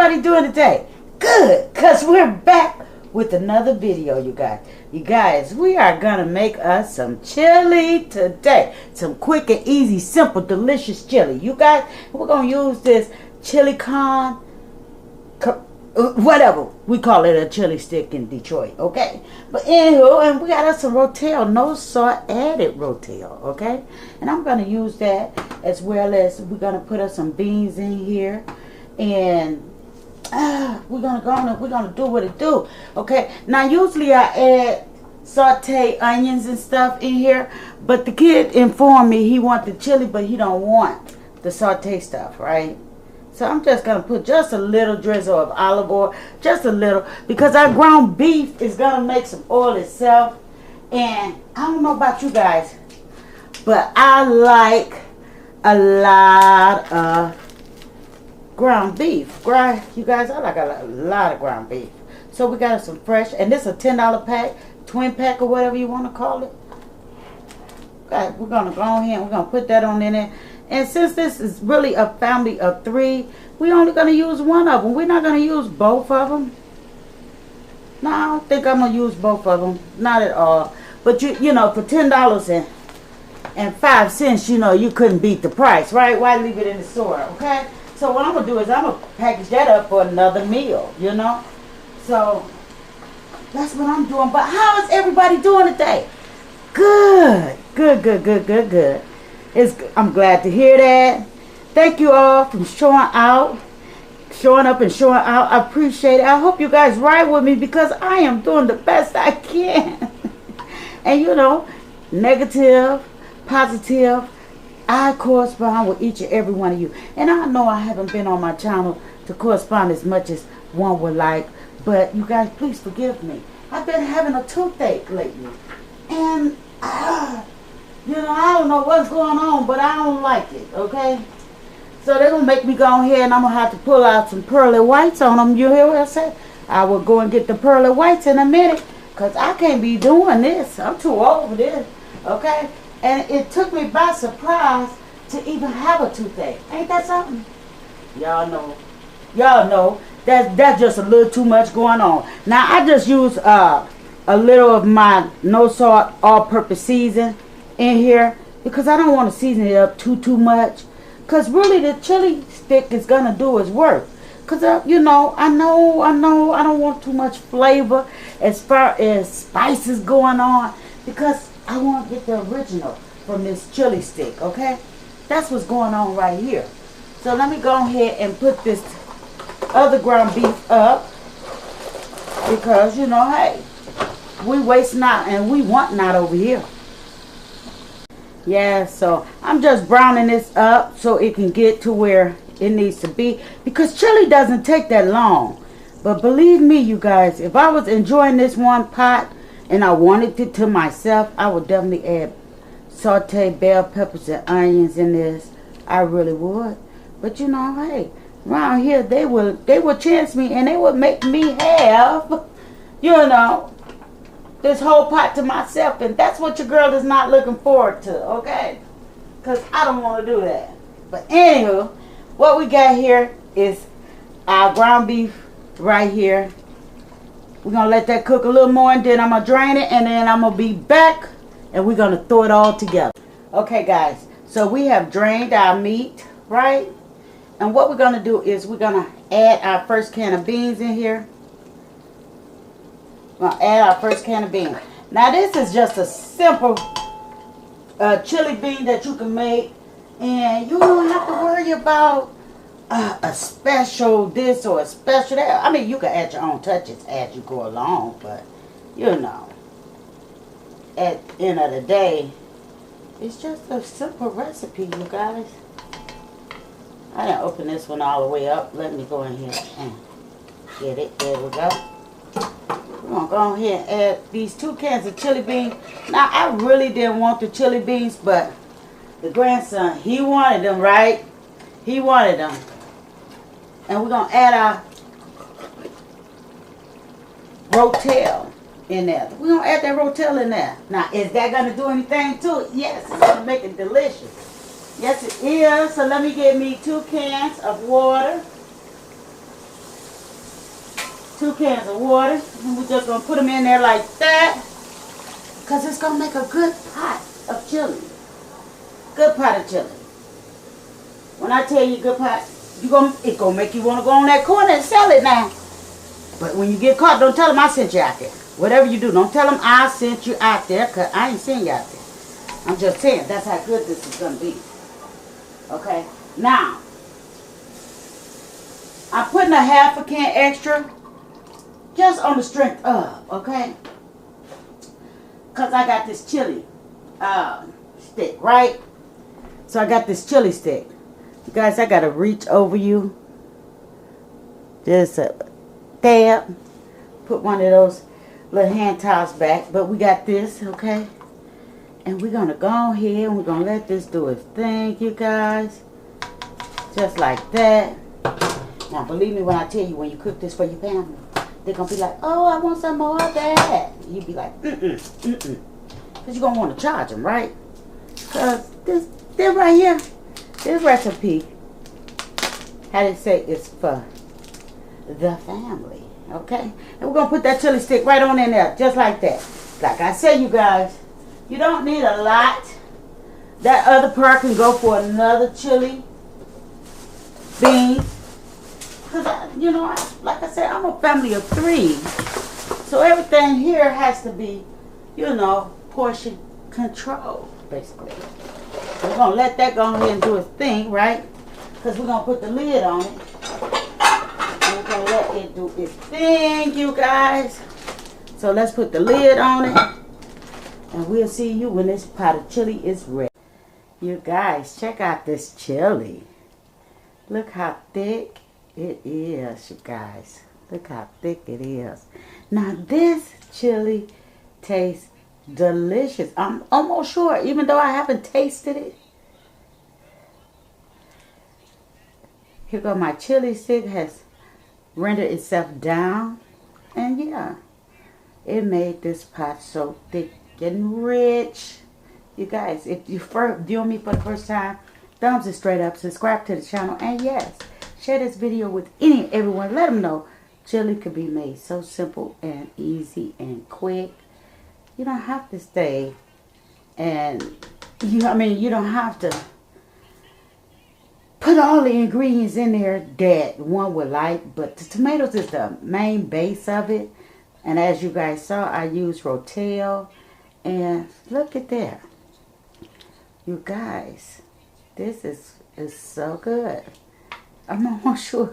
everybody doing today? Good, because we're back with another video, you guys. You guys, we are going to make us some chili today. Some quick and easy, simple, delicious chili. You guys, we're going to use this chili con, whatever. We call it a chili stick in Detroit, okay? But anywho, and we got us some Rotel, no salt added Rotel, okay? And I'm going to use that, as well as we're going to put us some beans in here. And we're gonna do what it do. Okay, now usually I add sauteed onions and stuff in here, but the kid informed me he want the chili, but he don't want the sauteed stuff, right? So I'm just gonna put just a little drizzle of olive oil, just a little, because our ground beef is gonna make some oil itself. And I don't know about you guys, but I like a lot of ground beef. You guys, I like a lot of ground beef. So we got some fresh, and this is a $10 pack, twin pack, or whatever you want to call it. Okay, we're gonna go ahead and we're gonna put that on in there. And since this is really a family of 3, we only gonna use one of them. We're not gonna use both of them. No, I don't think I'm gonna use both of them. Not at all. But you know, for $10.05, you know, you couldn't beat the price, right? Why leave it in the store, okay? So what I'm going to do is I'm going to package that up for another meal, you know. So that's what I'm doing. But how is everybody doing today? Good. Good. I'm glad to hear that. Thank you all for showing up and showing out. I appreciate it. I hope you guys ride with me, because I am doing the best I can. And you know, negative, positive, I correspond with each and every one of you. And I know I haven't been on my channel to correspond as much as one would like, but you guys, please forgive me. I've been having a toothache lately. And, you know, I don't know what's going on, but I don't like it, okay? So they're going to make me go ahead, and I'm going to have to pull out some pearly whites on them. You hear what I said? I will go and get the pearly whites in a minute, because I can't be doing this. I'm too old for this, okay? And it took me by surprise to even have a toothache. Ain't that something? Y'all know that's just a little too much going on. Now I just use a little of my no salt all-purpose season in here, because I don't want to season it up too much. Because really the chili stick is gonna do its work. Because you know, I know I don't want too much flavor as far as spices going on, because I want to get the original from this chili stick, okay? That's what's going on right here. So let me go ahead and put this other ground beef up, because, you know, hey, we waste not and we want not over here. Yeah, so I'm just browning this up so it can get to where it needs to be, because chili doesn't take that long. But believe me, you guys, if I was enjoying this one pot and I wanted it to myself, I would definitely add sauteed bell peppers and onions in this. I really would. But you know, hey, around here they would chance me, and they would make me have, you know, this whole pot to myself. And that's what your girl is not looking forward to, okay? Because I don't want to do that. But anywho, what we got here is our ground beef right here. We're going to let that cook a little more, and then I'm going to drain it, and then I'm going to be back, and we're going to throw it all together. Okay, guys, so we have drained our meat, right? And what we're going to do is we're going to add our first can of beans in here. We're going to add our first can of beans. Now, this is just a simple chili bean that you can make, and you don't have to worry about a special this or a special that. I mean, you can add your own touches as you go along, but you know, at the end of the day, it's just a simple recipe, you guys. I didn't open this one all the way up. Let me go in here and get it. There we go. We're going to go ahead and add these 2 cans of chili beans. Now, I really didn't want the chili beans, but the grandson, he wanted them, right? He wanted them. And we're going to add our Rotel in there. We're going to add that Rotel in there. Now, is that going to do anything to it? Yes, it's going to make it delicious. Yes, it is. So let me get me 2 cans of water. 2 cans of water. And we're just going to put them in there like that. Because it's going to make a good pot of chili. Good pot of chili. When I tell you good pot, it's going to make you want to go on that corner and sell it now. But when you get caught, don't tell them I sent you out there. Whatever you do, don't tell them I sent you out there, because I ain't sent you out there. I'm just saying, that's how good this is going to be. Okay? Now, I'm putting a half a can extra just on the strength of, okay? Because I got this chili stick, right? So I got this chili stick. You guys, I got to reach over you. Just a dab. Put one of those little hand towels back. But we got this, okay? And we're going to go ahead and we're going to let this do its thing, you guys. Just like that. Now, believe me when I tell you, when you cook this for your family, they're going to be like, oh, I want some more of that. You be like, Because you're going to want to charge them, right? Because this right here, this recipe, how they say, is for the family, okay? And we're going to put that chili stick right on in there, just like that. Like I said, you guys, you don't need a lot. That other part can go for another chili bean. Because, you know, like I said, I'm a family of 3. So everything here has to be, you know, portion control, basically. We're going to let that go ahead and do its thing, right? Because we're going to put the lid on it. And we're going to let it do its thing, you guys. So let's put the lid on it. And we'll see you when this pot of chili is ready. You guys, check out this chili. Look how thick it is, you guys. Look how thick it is. Now, this chili tastes delicious. I'm almost sure, even though I haven't tasted it. Here go my chili stick has rendered itself down. And yeah, it made this pot so thick and rich. You guys, if you viewing me for the first time, thumbs it straight up, subscribe to the channel, and yes, share this video with everyone. Let them know chili could be made so simple and easy and quick. You don't have to stay and you don't have to put all the ingredients in there that one would like, but the tomatoes is the main base of it. And as you guys saw, I used Rotel, and look at that. You guys, this is so good. I'm almost sure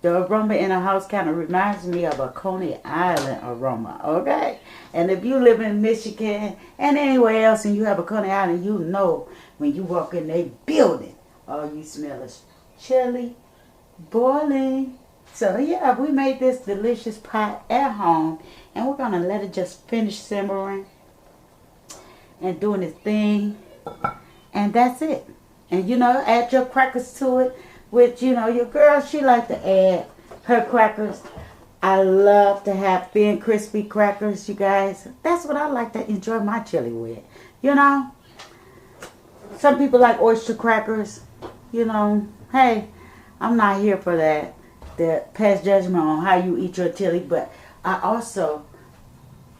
the aroma in the house kind of reminds me of a Coney Island aroma, okay? And if you live in Michigan and anywhere else and you have a Coney Island, you know when you walk in a building, all you smell is chili boiling. So yeah, we made this delicious pot at home, and we're going to let it just finish simmering and doing its thing. And that's it. And you know, add your crackers to it. Which, you know, your girl, she like to add her crackers. I love to have thin, crispy crackers, you guys. That's what I like to enjoy my chili with. You know, some people like oyster crackers. You know, hey, I'm not here for that. The pass judgment on how you eat your chili. But I also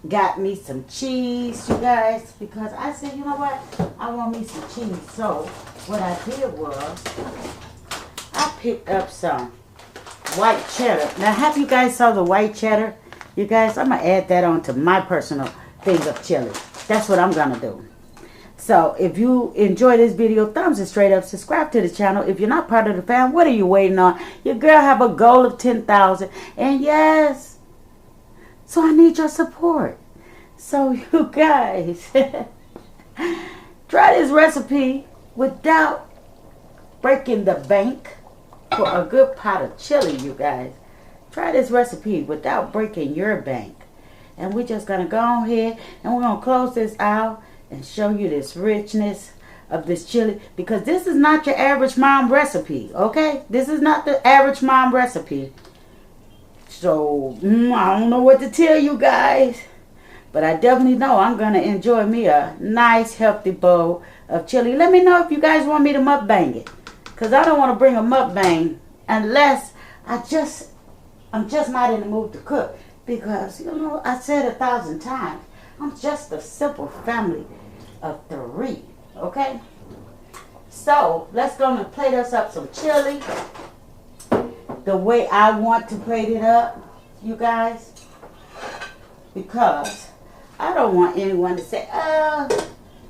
got me some cheese, you guys, because I said, you know what? I want me some cheese. So what I did was I picked up some white cheddar. Now, have you guys saw the white cheddar? You guys, I'm going to add that on to my personal thing of chili. That's what I'm going to do. So, if you enjoy this video, thumbs it straight up. Subscribe to the channel. If you're not part of the fam, what are you waiting on? Your girl have a goal of 10,000. And yes, so I need your support. So, you guys, try this recipe without breaking the bank. For a good pot of chili, you guys. Try this recipe without breaking your bank. And we're just going to go on here and we're going to close this out and show you this richness of this chili. Because this is not your average mom recipe, okay? This is not the average mom recipe. So, I don't know what to tell you guys. But I definitely know I'm going to enjoy me a nice, healthy bowl of chili. Let me know if you guys want me to mukbang it. Because I don't want to bring a mukbang unless I just I'm just not in the mood to cook because, you know, I said 1,000 times, I'm just a simple family of 3, okay? So, let's go and plate us up some chili the way I want to plate it up, you guys, because I don't want anyone to say, oh,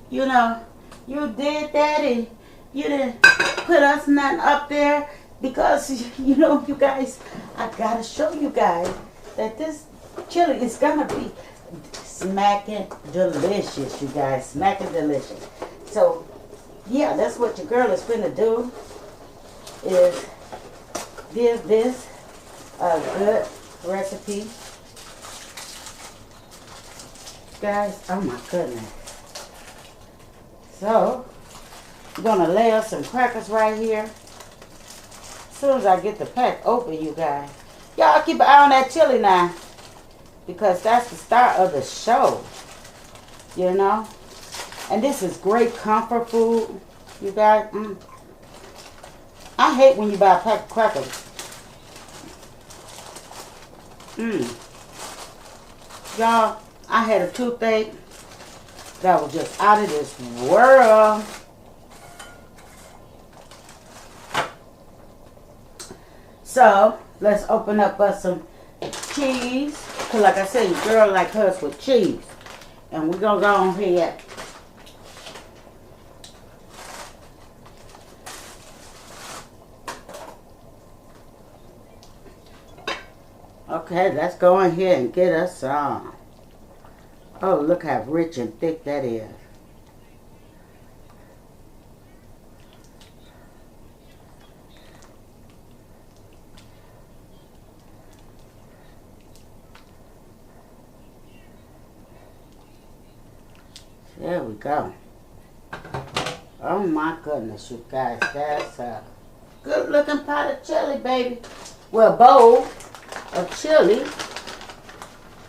you know, you did that and you didn't put us nothing up there because, you know, you guys, I gotta show you guys that this chili is gonna be smacking delicious, you guys, smacking delicious. So, yeah, that's what your girl is finna do, is give this a good recipe. Guys, oh my goodness. So, I'm gonna lay us some crackers right here. As soon as I get the pack open, you guys. Y'all keep an eye on that chili now, because that's the start of the show, you know. And this is great comfort food, you guys. I hate when you buy a pack of crackers. Y'all, I had a toothache that was just out of this world. So, let's open up us some cheese. Because like I said, your girl like hers with cheese. And we're going to go on here. Okay, let's go in here and get us some. Oh, look how rich and thick that is. There we go. Oh my goodness, you guys. That's a good looking pot of chili, baby. Well, bowl of chili.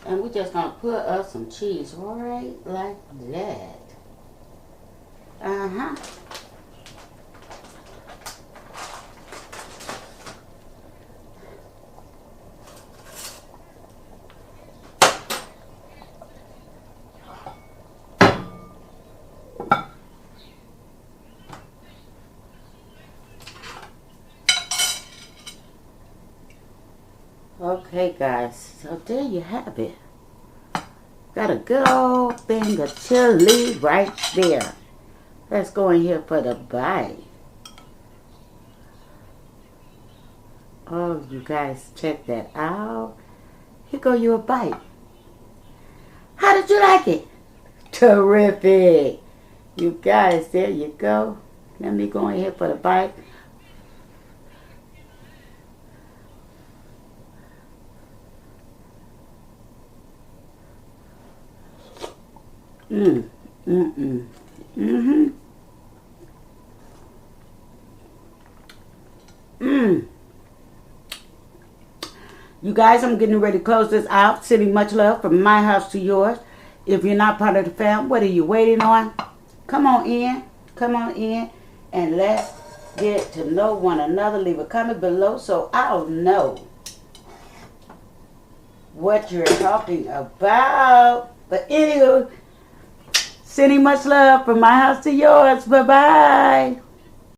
And we're just going to put up some cheese right like that. Uh-huh. Okay, guys, so there you have it. Got a good old thing of chili right there. Let's go in here for the bite. Oh, you guys, check that out. Here go your bite. How did you like it? Terrific. You guys, there you go. Let me go in here for the bite. You guys, I'm getting ready to close this out. Sending much love from my house to yours. If you're not part of the fam, what are you waiting on? Come on in. Come on in. And let's get to know one another. Leave a comment below so I'll know what you're talking about. But anywho, sending much love from my house to yours. Bye-bye.